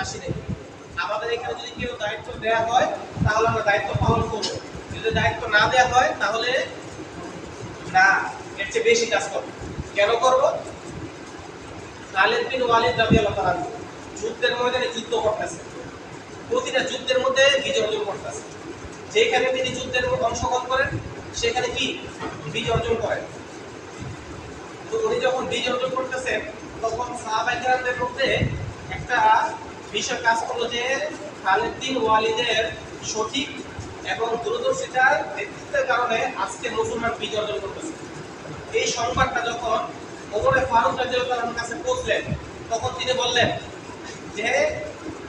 আসি নাই। আমাদের এখানে যদি কেউ দায়িত্ব দেওয়া হয় তাহলে আমরা দায়িত্ব পালন করবো, যদি দায়িত্ব না দেওয়া হয় তাহলে না, এর চেয়ে বেশি কাজ করবো। কেন করবো? খালিদ বিন ওয়ালিদ রাদিয়াল্লাহু তাআলা যুদ্ধের ময়দানে যুদ্ধ করতেছে, প্রতিটা যুদ্ধের মধ্যে বিজয় অর্জন করতেছে। যেখানে তিনি যুদ্ধের মধ্যে অংশগ্রহণ করেন সেখানে কি বিজয় অর্জন করেন। তো উনি যখন বিজয় অর্জন করতেছেন তখন সাহাবায়ে কেরামদের মধ্যে একটা বিষয় কাজ করলো যে খালিদ বিন ওয়ালিদের সঠিক এবং দূরদর্শিতার নেতৃত্বের কারণে আজকে মুসলমান বিজয় অর্জন করতেছে। এই সংবাদটা যখন ওমরে ফারুক রাদিয়াল্লাহু তাআলার কাছে পৌঁছলেন তখন তিনি বললেন যে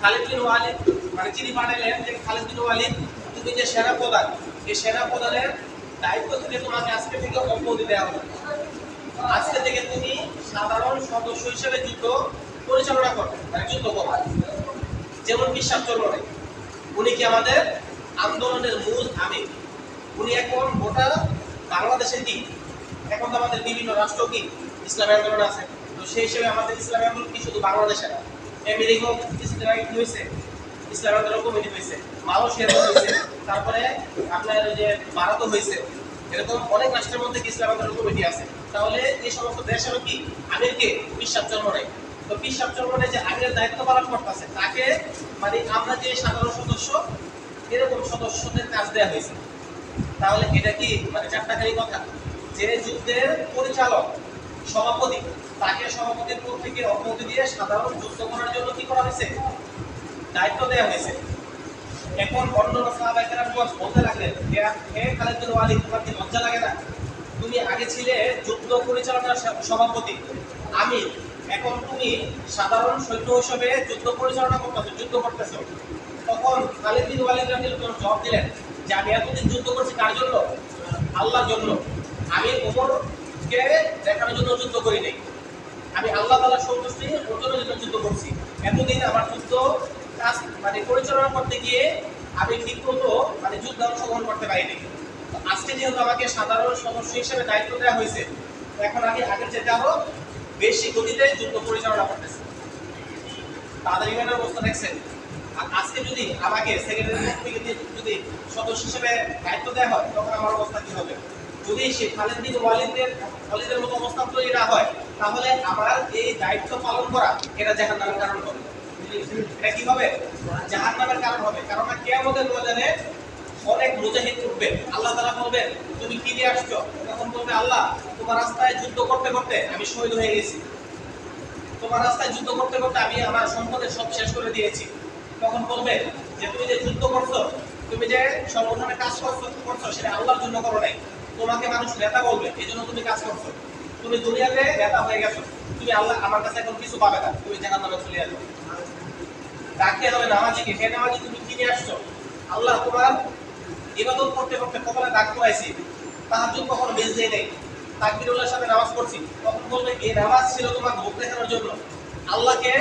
খালিদ বিন ওয়ালিদ, মানে যিনি পাঠাইলেন যে খালিদ বিন ওয়ালিদ তুমি যে সেনাপ্রধান, এই সেনাপ্রধানের দায়িত্ব থেকে তোমাকে আজকে থেকে অব্যাহতি দেওয়া হবে। আজকে থেকে তুমি সাধারণ সদস্য হিসেবে যুদ্ধ পরিচালনা করবে, মানে যুদ্ধ করবে। যেমন বিশ্বাস চলবে, উনি কি আমাদের আন্দোলনের মূল আমির, উনি এখন গোটা বাংলাদেশের কি, এখন তো আমাদের বিভিন্ন রাষ্ট্র কি ইসলামী আন্দোলন আছে, তো সেই হিসেবে আমাদের ইসলামী আন্দোলন কি শুধু বাংলাদেশে না, আমেরিকাও কিছুদিন আগে কি হয়েছে ইসলামী আন্দোলন কমিটি হয়েছে, মালয়েশিয়াতে হয়েছে, তারপরে আপনার ওই যে ভারতও হয়েছে, এরকম অনেক রাষ্ট্রের মধ্যে ইসলাম আন্দোলন কমিটি আছে। তাহলে এই সমস্ত দেশেরও কি আমিরকে বিশ্বাস জন্ম নেয়, তো বিশ্বাস জন্ম নেয় যে আমিরের দায়িত্ব পালন করতেছে তাকে, মানে আমরা যে সাধারণ সদস্য এরকম সদস্যদের কাজ দেওয়া হয়েছে। তাহলে এটা কি মানে চারটাখানি কথা যে যুদ্ধের পরিচালক সভাপতি তাকে সভাপতির পদ থেকে অব্যাহতি দিয়ে সাধারণ যুদ্ধ করার জন্য কি করা হয়েছে, দায়িত্ব দেওয়া হয়েছে। এখন অন্য সাহাবায়ে কেরাম বলতে লাগলেন হে খালিদ বিন ওয়ালিদ, তোমার কি লজ্জা লাগে না? তুমি আগে ছিলে যুদ্ধ পরিচালনার সভাপতি আমির, এখন তুমি সাধারণ সৈন্য হিসেবে যুদ্ধ পরিচালনা করতেছো, যুদ্ধ করতেছো। তখন খালিদ বিন ওয়ালিদ রাদিয়াল্লাহু তাআলা জবাব দিলেন যে আমি এতদিন যুদ্ধ করছি কার জন্য? আল্লাহর জন্য। আমি ওমরকে দেখানোর জন্য যুদ্ধ করি নাই, আমি আল্লাহ তাআলার সন্তুষ্টি অর্জনের জন্য যুদ্ধ করছি। এতদিন আমার যুদ্ধ কাজ মানে পরিচালনা করতে গিয়ে আমি ঠিকমতো মানে যুদ্ধে অংশগ্রহণ করতে পারিনি। আজকে যেহেতু আমাকে সাধারণ সদস্য হিসেবে দায়িত্ব দেওয়া হয়েছে, এখন আমি আগের চেয়ে আরো বেশি গতিতে যুদ্ধ পরিচালনা করতেছি। তাদের ইমানের অবস্থা দেখছেন। আর আজকে যদি আমাকে সেক্রেটারি থেকে যদি সদস্য হিসেবে দায়িত্ব দেওয়া হয় তখন আমার অবস্থা কি হবে? যদি সে খালিদ বিন ওয়ালিদের মতো অবস্থা তৈরি না হয় তাহলে আমার এই দায়িত্ব পালন করা এটা জাহান্নামের কারণ হবে। এটা কি হবে? জাহান্নামের কারণ হবে। কারণ কিয়ামতের ময়দানে অনেক মুজাহিদ উঠবে, আল্লাহ তাআলা বলবেন তুমি কি নিয়ে আসছো? তখন বলবে আল্লাহ তোমার রাস্তায় যুদ্ধ করতে করতে আমি শহীদ হয়ে গেছি, তোমার রাস্তায় যুদ্ধ করতে করতে আমি আমার সম্পদের সব শেষ করে দিয়েছি। তখন বলবে যে তুমি যে যুদ্ধ করছো, তুমি যে সংগঠনে কাজ করছো সেটা আল্লাহর জন্য করো নাই, তোমাকে মানুষ নেতা বলবে এই জন্য তুমি কাজ করছো, তুমি দুনিয়াতে নেতা হয়ে গেছো, তুমি আল্লাহ আমার কাছে এখন কিছু পাবে না, তুমি জাহান্নামে চলে যাবে। ডাকতে হবে নামাজিকে, হে নামাজি তুমি কি নিয়ে আসছো? আল্লাহ তোমার ইবাদত করতে করতে কপালে দাগ পড়াইছি, তাহাজ্জুদ কখনো মিস দেই নাই, তাকবীরুল্লাহর সাথে নামাজ পড়ছি। তখন বলবে এই নামাজ ছিল তোমার মুখ দেখানোর জন্য, আল্লাহকে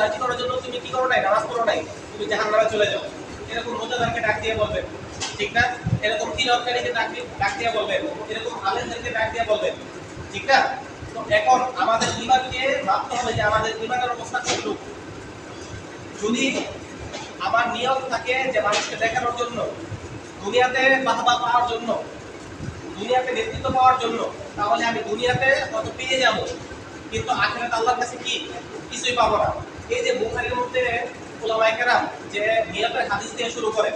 রাজি করার জন্য তুমি কি করো নাই, নামাজ পড়ো নাই, তুমি জাহান্নামে চলে যাও। এরকম রোজাদারকে ডাক দিয়ে বলবেন, ঠিক না? এরকম তিলাওয়াতকারীকে ডাক দিয়ে বলবেন, এরকম আলেমদেরকে ডাক দিয়ে বলবেন, ঠিক না? তো এখন আমাদের ঈমানকে ভাবতে হবে যে আমাদের ঈমানের অবস্থা কতটুকু। যদি আমার নিয়ত থাকে যে মানুষকে দেখানোর জন্য, দুনিয়াতে বাহবা পাওয়ার জন্য, দুনিয়াতে নেতৃত্ব পাওয়ার জন্য, তাহলে আমি দুনিয়াতে হয়তো পেয়ে যাব, কিন্তু আখিরাতে আল্লাহর কাছে কি কিছুই পাবো না। এই যে বুখারীর মধ্যে উলামায়ে কেরাম যে নিয়তের হাদিস দিয়ে শুরু করে,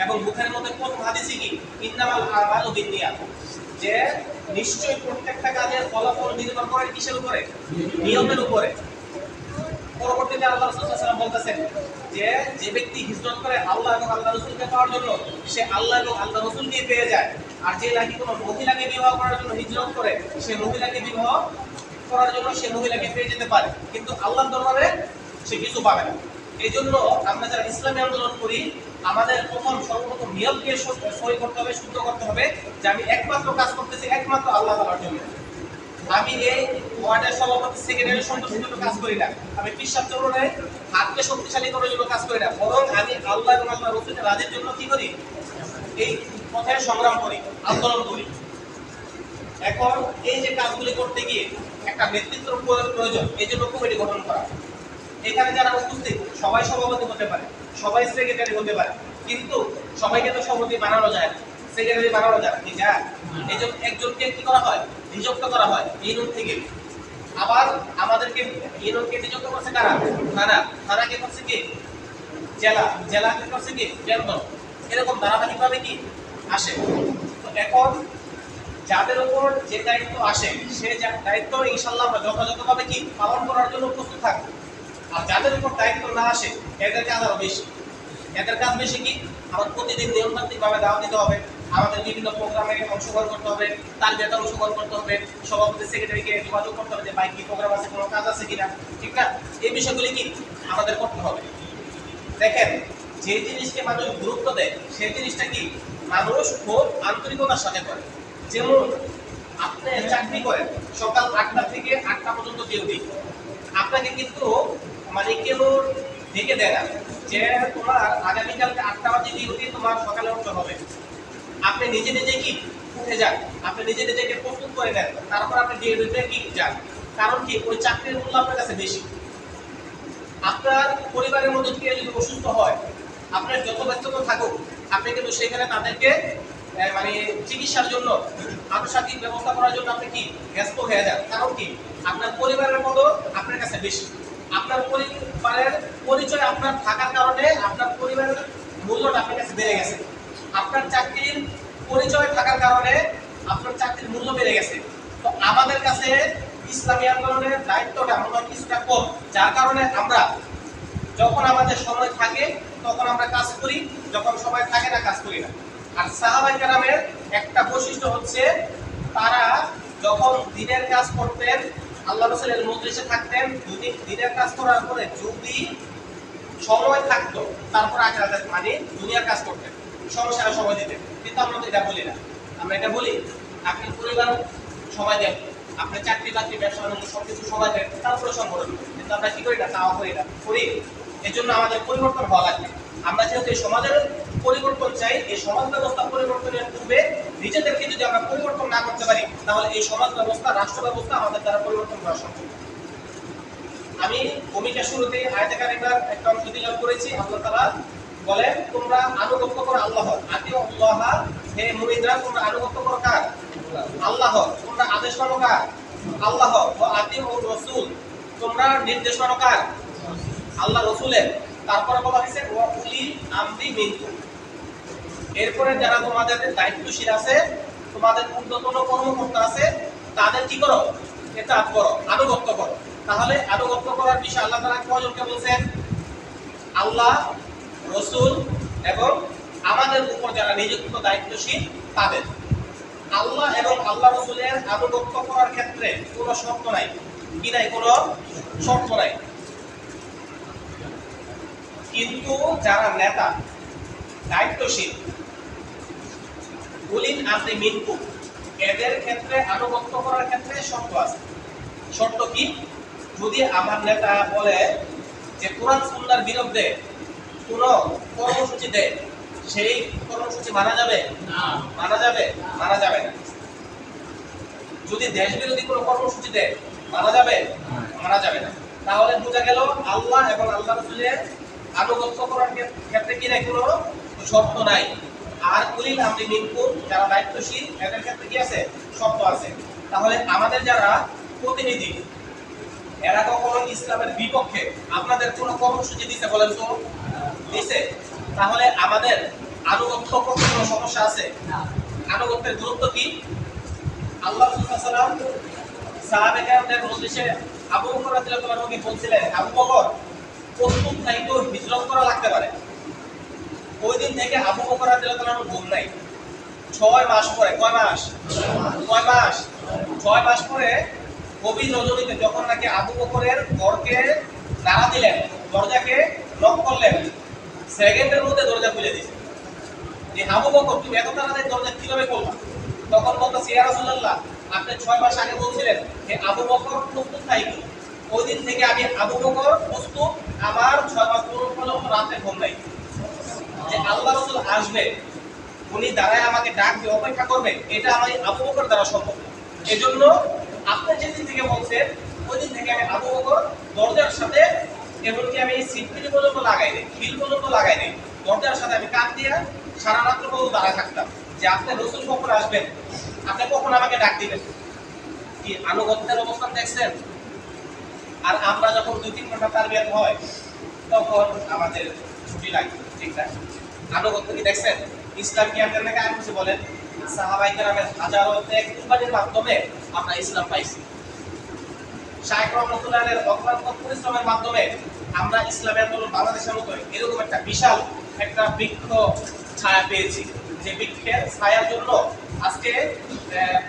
এবং বুখারীর মধ্যে প্রথম হাদিসই কি ইন্নামাল আমালু বিন্নিয়াত, যে নিশ্চয়ই প্রত্যেকটা কাজের ফলাফল নির্ভর করে কিসের উপরে? নিয়তের উপরে। পরবর্তীতে আল্লাহ রাসূল সাল্লাল্লাহু আলাইহি ওয়াসাল্লাম বলতেছেন যে যে ব্যক্তি হিজরত করে আল্লাহ এবং আল্লাহ রাসূলকে পাওয়ার জন্য সে আল্লাহ এবং আল্লাহ রাসূলকে পেয়ে যায়, আর যে নাকি কোনো মহিলাকে বিবাহ করার জন্য হিজরত করে সে মহিলাকে বিবাহ করার জন্য সে মহিলাকে পেয়ে যেতে পারে, কিন্তু আল্লাহর দরবারে সে কিছু পাবে না। এই জন্য আমরা যারা ইসলামী আন্দোলন করি আমাদের সর্বপ্রথম নিয়তকে সহি করতে হবে, শুদ্ধ করতে হবে যে আমি একমাত্র কাজ করতেছি একমাত্র আল্লাহ তাআলার জন্য। আমি এই ওয়ার্ডের সভাপতি সেক্রেটারি সন্তুষ্টির জন্য কাজ করি না, আমি বিশ্বাস চলনে হাতকে শক্তিশালী করার জন্য কাজ করি না, বরং আমি আল্লাহ এবং আল্লাহ রাসূলের রাজের জন্য কি করি? এই পথে সংগ্রাম করি, আন্দোলন করি। এখন এই যে কাজগুলি করতে গিয়ে একটা নেতৃত্বের প্রয়োজন, এই জন্য কমিটি গঠন করা। এখানে যারা উপস্থিত সবাই সভাপতি হতে পারে, সবাই সেক্রেটারি হতে পারে, কিন্তু সবাইকে তো সভাপতি বানানো যায় না, সেক্রেটারি বানানো যায় কি যায়? এই জন্য একজনকে কি করা হয়, নিযুক্ত করা হয় ইউনিয়ন থেকে। আবার আমাদেরকে ইউনিয়নকে নিযুক্ত করছে কারা? থানা, থানাকে করছে কি জেলা, জেলাকে করছে কি কেন্দ্র। এরকম ধারাবাহিকভাবে কি আসে। তো এখন যাদের উপর যে দায়িত্ব আসে সে দায়িত্ব ইনশাআল্লাহ আমরা যথাযথভাবে কি পালন করার জন্য প্রস্তুত থাকবো। আর যাদের উপর দায়িত্ব না আসে এদের কাজ আরো বেশি। এদের কাজ বেশি কি, আমার প্রতিদিন নিয়মতান্ত্রিকভাবে দাওয়া দিতে হবে, আমাদের বিভিন্ন প্রোগ্রামে অংশগ্রহণ করতে হবে, তার বেতন অংশগ্রহণ করতে হবে, সভাপতি সেক্রেটারিকে যোগাযোগ করতে হবে যে ভাই কি প্রোগ্রাম আছে, কোনো কাজ আছে কিনা, ঠিক না? এই বিষয়গুলি কি আমাদের করতে হবে। দেখেন, যে জিনিসকে মানুষ গুরুত্ব দেয় সেই জিনিসটা কি মানুষ খুব আন্তরিকতার সাথে করে। যেমন আপনি চাকরি করেন সকাল 8টা থেকে 8টা পর্যন্ত ডিউটি, আপনাকে কিন্তু মানে কেউ ডেকে দেয় না যে তোমার আগামীকালকে 8টা বাজে ডিউটি, তোমার সকালে উঠতে হবে। আপনি নিজে নিজে কি উঠে যান, আপনি নিজে নিজেকে প্রস্তুত করে নেন, তারপর আপনি ডিউটিতে কি যান। কারণ কি ওই চাকরির মূল্য আপনার কাছে বেশি। আপনার পরিবারের মধ্যে কেউ যদি অসুস্থ হয়, আপনার যত ব্যস্ততা থাকুক, আপনি কিন্তু সেখানে তাদেরকে মানে চিকিৎসার জন্য আনুষঙ্গিক ব্যবস্থা করার জন্য আপনি কি ব্যস্ত হয়ে যান। কারণ কি আপনার পরিবারের মতো আপনার কাছে বেশি। আপনার পরিবারের পরিচয় আপনার থাকার কারণে আপনার পরিবারের মূল্যটা আপনার কাছে বেড়ে গেছে। আপনার চাকরির পরিচয় থাকার কারণে আপনার চাকরির মূল্য বেড়ে গেছে। তো আমাদের কাছে ইসলামী আন্দোলনের দায়িত্বটা আমরা কিছুটা কম, যার কারণে আমরা যখন আমাদের সময় থাকে তখন আমরা কাজ করি, যখন সময় থাকে না কাজ করি না। আর সাহাবায়ে কেরামের একটা বৈশিষ্ট্য হচ্ছে তারা যখন দিনের কাজ করতেন, আল্লাহ রাসূলের মজলিসে থাকতেন, দিনের কাজ করার পরে যদি সময় থাকতো তারপর আখিরাতের মানে দুনিয়ার কাজ করতেন, সংসারে সময় দিতেন। কিন্তু আমরা তো এটা বলি না। আমরা এটা বলি আপনি পরিবার সময় দেন, আপনি চাকরি বাকরি ব্যবসা বাণিজ্য সবকিছু সময় দেন, তারপরে সংগঠন। কিন্তু আমরা কি করি না, তাও করি না, করি। এর জন্য আমাদের পরিবর্তন হওয়া লাগবে। আমরা যেহেতু এই সমাজের পরিবর্তন চাই, এই সমাজ ব্যবস্থা পরিবর্তনের পূর্বে নিজেদেরকে যদি আমরা পরিবর্তন না করতে পারি, তাহলে এই সমাজ ব্যবস্থা, রাষ্ট্র ব্যবস্থা আমাদের দ্বারা পরিবর্তন করা সম্ভব। আমি ভূমিকা শুরুতে আয়াতে কারিমার একটা অংশ তিলাওয়াত করেছি। আল্লাহ তাআলা বলেন, তোমরা আনুগত্য করো আল্লাহর, আতিউল্লাহ, হে মুমিনরা তোমরা আনুগত্য করো কার? আল্লাহর। তোমরা আদেশ মানো কার? আল্লাহর। ওয়া আতিউর রাসূল, তোমরা নির্দেশ মানো কার? আল্লাহ রাসূলের। তারপরে বলা হয়েছে ওয়া উলিল আমরি মিনকুম, এরপরে যারা তোমাদের দায়িত্বশীল আছে, তোমাদের ঊর্ধ্বতন কর্মকর্তা আছে, তাদের কি করো? ইতাআত করো, আনুগত্য করো। তাহলে আনুগত্য করার বিষয়ে আল্লাহ তাআলা কয়জনকে বলছেন? আল্লাহ, রাসূল এবং আমাদের উপর যারা নিযুক্ত দায়িত্বশীল তাদের। আল্লাহ এবং আল্লাহ রাসূলের আনুগত্য করার ক্ষেত্রে কোনো শর্ত নাই। কি নাই? কোনো শর্ত নাই। কিন্তু যারা নেতা, দায়িত্বশীল, উলিল আমরি মিনকুম, এদের ক্ষেত্রে আনুগত্য করার ক্ষেত্রে শর্ত আছে। শর্ত কি? যদি আমার নেতা বলে যে কোরআন সুন্নাহর বিরুদ্ধে কোন কর্মসূচি দেয়, সেই কর্মসূচি মানা যাবে না? মানা যাবে? মানা যাবে না। যদি দেশ বিরোধী কোনো কর্মসূচি দেয়, মানা যাবে? মানা যাবে না। তাহলে বোঝা গেল আল্লাহ এবং আল্লাহ রাসূলের আনুগত্য করার ক্ষেত্রে কি নাই? কোনো শর্ত নাই। আর উলিল আমরি মিনকুম, যারা দায়িত্বশীল, এদের ক্ষেত্রে কি আছে? শর্ত আছে। তাহলে আমাদের যারা প্রতিনিধি, এরা কখনো ইসলামের বিপক্ষে আপনাদের কোনো কর্মসূচি দিতে বলেন তো? দিছে? তাহলে আমাদের আনুগত্য করতে কোনো সমস্যা আছে? আনুগত্যের গুরুত্ব কি? আল্লাহ রাসূল সাল্লাল্লাহু আলাইহি ওয়াসাল্লাম সাহাবায়ে কেরামদের মজলিসে আবু বকর রাদিয়াল্লাহু আনহু বলছিলেন, আবু বকর প্রস্তুত নাই তো হিজরত করা লাগতে পারে। ওই দিন থেকে আবু বকর রাদিয়াল্লাহু আনহু ঘুম নাই। 6 মাস পরে, কয় মাস? 6 মাস। 6 মাস পরে গভীর রজনীতে যখন নাকি আবু বকরের ঘরকে নাড়া দিলেন, দরজাকে নক করলেন, সেকেন্ডের মধ্যে দরজা খুলে দিয়েছে। যে আবু বকর তুমি এত তাড়াতাড়ি দরজা কিভাবে করলা? তখন বলতেছে, ইয়া রাসূলুল্লাহ, আপনি 6 মাস আগে বলছিলেন যে আবু বকর প্রস্তুত নাই। ওই দিন থেকে আমি আবু বকর প্রস্তুত, আমার 6 মাস পর্যন্ত রাতে ঘুম নাই। যে আল্লাহ রাসূল আসবে, উনি দাঁড়ায় আমাকে ডাক দিয়ে অপেক্ষা করবে, এটা আমার আবু বকর দ্বারা সম্ভব। এজন্য আপনি যেদিন থেকে বলছেন ওই দিন থেকে আমি আবু বকর দরজার সাথে এমনকি আমি সিট পিটি পর্যন্ত লাগাই নেই, খিল পর্যন্ত লাগাই নেই, দরজার সাথে আমি কান দিয়ে সারা রাত্র পর্যন্ত দাঁড়ায় থাকতাম যে আপনি রসুল কখন আসবেন, আপনি কখন আমাকে ডাক দিবেন। কি আনুগত্যের অবস্থান দেখছেন? আর আমরা যখন 2-3 ঘন্টা তারবিয়াত হয় তখন আমাদের ছুটি লাগে, ঠিক না? আনুগত্য কি দেখছেন? ইসলাম কি আপনার নাকি আর কিছু বলেন? সাহাবায়ে কেরামের হাজারো ত্যাগ কুরবানির মাধ্যমে আমরা ইসলাম পাইছি। শাইখ রহমাতুল্লাহের অক্লান্ত পরিশ্রমের মাধ্যমে আমরা ইসলামী আন্দোলন বাংলাদেশের মতো এরকম একটা বিশাল একটা বৃক্ষ ছায়া পেয়েছি, যে বৃক্ষের ছায়ার জন্য আজকে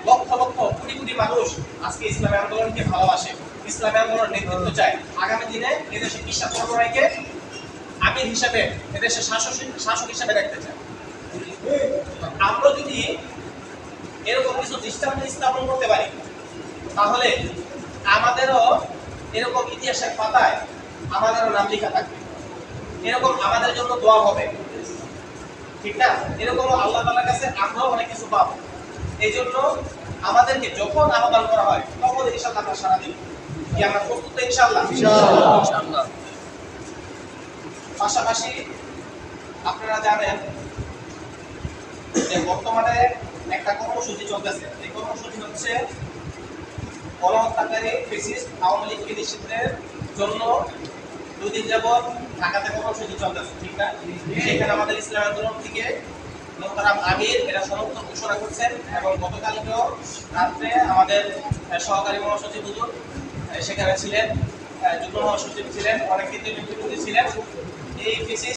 লক্ষ লক্ষ কোটি কোটি মানুষ আজকে ইসলামী আন্দোলনকে ভালোবাসে, ইসলামী আন্দোলনের নেতৃত্ব চায়। আগামী দিনে এদেশে বিশ্বাস চর্মরায়কে আমির হিসাবে, এদেশের শাসক হিসাবে দেখতে চায়। আমরা যদি এরকম কিছু দৃষ্টান্ত স্থাপন করতে পারি তাহলে আমাদেরও এরকম ইতিহাসের পাতায় আমাদেরও নাম লেখা থাকবে, এরকম আমাদের জন্য দোয়া হবে, ঠিক না? এরকম আল্লাহ তাআলার কাছে আমরাও অনেক কিছু পাবো। এই জন্য আমাদেরকে যখন আহ্বান করা হয় তখন ইনশাআল্লাহ আমরা সাড়া দিব। কি আমরা প্রস্তুত তো ইনশাআল্লাহ? ইনশাআল্লাহ। পাশাপাশি আপনারা জানেন যে বর্তমানে একটা কর্মসূচি চলতেছে, এই কর্মসূচি হচ্ছে গণহত্যাকারী ফ্যাসিস্ট আওয়ামী লীগকে নিষিদ্ধের জন্য 2 দিন যাবত ঢাকাতে কর্মসূচি চলতেছে, ঠিক না? সেখানে আমাদের ইসলাম আন্দোলন থেকে মোহতারাম আমির এরা সমর্থন ঘোষণা করছেন এবং গতকালকেও রাত্রে আমাদের সহকারী মহাসচিব হুজুর সেখানে ছিলেন, যুগ্ম মহাসচিব ছিলেন, অনেক কিন্তু ছিলেন। এই ফ্যাসিস্ট